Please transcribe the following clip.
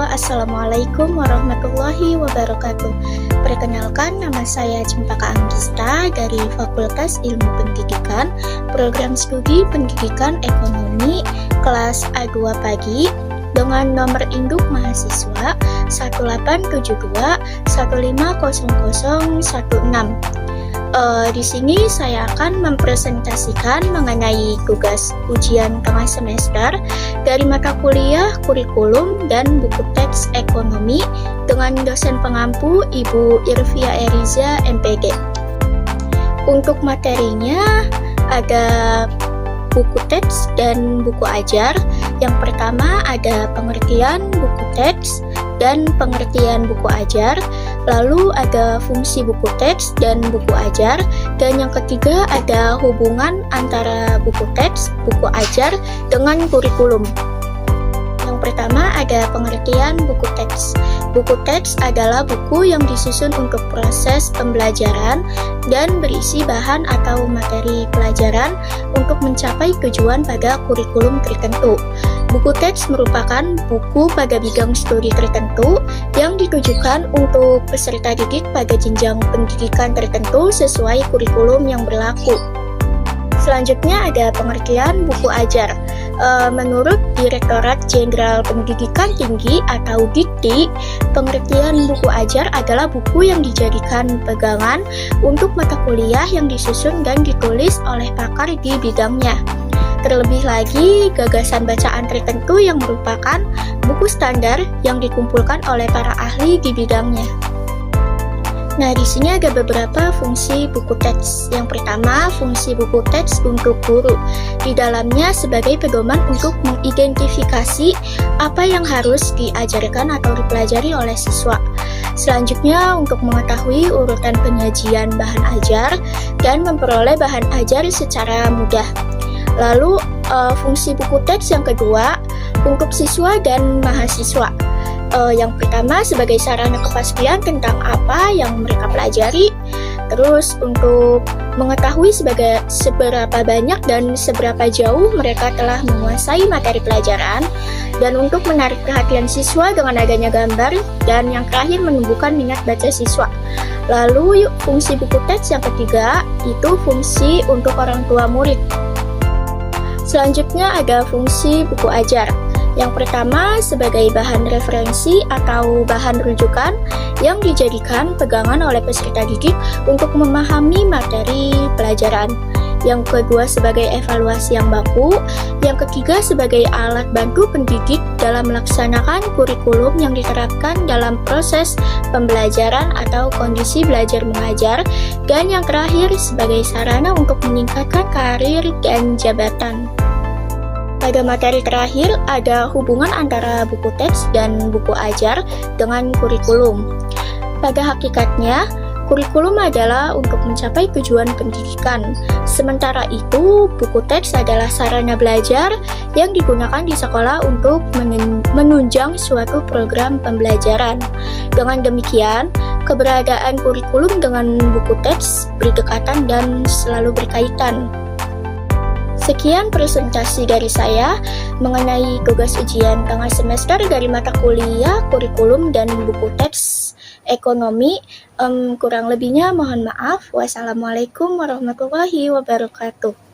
Assalamualaikum warahmatullahi wabarakatuh. Perkenalkan, nama saya Cempaka Anggista dari Fakultas Ilmu Pendidikan, Program Studi Pendidikan Ekonomi, kelas A2 pagi, dengan nomor induk mahasiswa 1872150016. Di sini saya akan mempresentasikan mengenai tugas ujian tengah semester dari mata kuliah, kurikulum, dan buku teks ekonomi dengan dosen pengampu Ibu Irvia Eriza, MPD. Untuk materinya ada buku teks dan buku ajar. Yang pertama ada pengertian buku teks dan pengertian buku ajar, lalu ada fungsi buku teks dan buku ajar, dan yang ketiga ada hubungan antara buku teks, buku ajar dengan kurikulum. Yang pertama ada pengertian buku teks. Buku teks adalah buku yang disusun untuk proses pembelajaran dan berisi bahan atau materi pelajaran untuk mencapai tujuan pada kurikulum tertentu. Buku teks merupakan buku pada bidang studi tertentu yang ditujukan untuk peserta didik pada jenjang pendidikan tertentu sesuai kurikulum yang berlaku. Selanjutnya ada pengertian buku ajar. Menurut Direktorat Jenderal Pendidikan Tinggi atau Dikti, pengertian buku ajar adalah buku yang dijadikan pegangan untuk mata kuliah yang disusun dan ditulis oleh pakar di bidangnya. Terlebih lagi, gagasan bacaan tertentu yang merupakan buku standar yang dikumpulkan oleh para ahli di bidangnya. Nah, di sini ada beberapa fungsi buku teks. Yang pertama, fungsi buku teks untuk guru. Di dalamnya sebagai pedoman untuk mengidentifikasi apa yang harus diajarkan atau dipelajari oleh siswa. Selanjutnya, untuk mengetahui urutan penyajian bahan ajar dan memperoleh bahan ajar secara mudah. Lalu, fungsi buku teks yang kedua untuk siswa dan mahasiswa. Yang pertama sebagai sarana kepastian tentang apa yang mereka pelajari, terus untuk mengetahui seberapa banyak dan seberapa jauh mereka telah menguasai materi pelajaran, dan untuk menarik perhatian siswa dengan adanya gambar, dan yang terakhir menumbuhkan minat baca siswa. Lalu fungsi buku teks yang ketiga itu fungsi untuk orang tua murid. Selanjutnya ada fungsi buku ajar. Yang pertama sebagai bahan referensi atau bahan rujukan yang dijadikan pegangan oleh peserta didik untuk memahami materi pelajaran. Yang kedua sebagai evaluasi yang baku. Yang ketiga sebagai alat bantu pendidik dalam melaksanakan kurikulum yang diterapkan dalam proses pembelajaran atau kondisi belajar mengajar. Dan yang terakhir sebagai sarana untuk meningkatkan karir dan jabatan. Pada materi terakhir ada hubungan antara buku teks dan buku ajar dengan kurikulum. Pada hakikatnya, kurikulum adalah untuk mencapai tujuan pendidikan. Sementara itu, buku teks adalah sarana belajar yang digunakan di sekolah untuk menunjang suatu program pembelajaran. Dengan demikian, keberadaan kurikulum dengan buku teks berdekatan dan selalu berkaitan. Sekian presentasi dari saya mengenai tugas ujian tengah semester dari mata kuliah, kurikulum, dan buku teks ekonomi. Kurang lebihnya mohon maaf. Wassalamualaikum warahmatullahi wabarakatuh.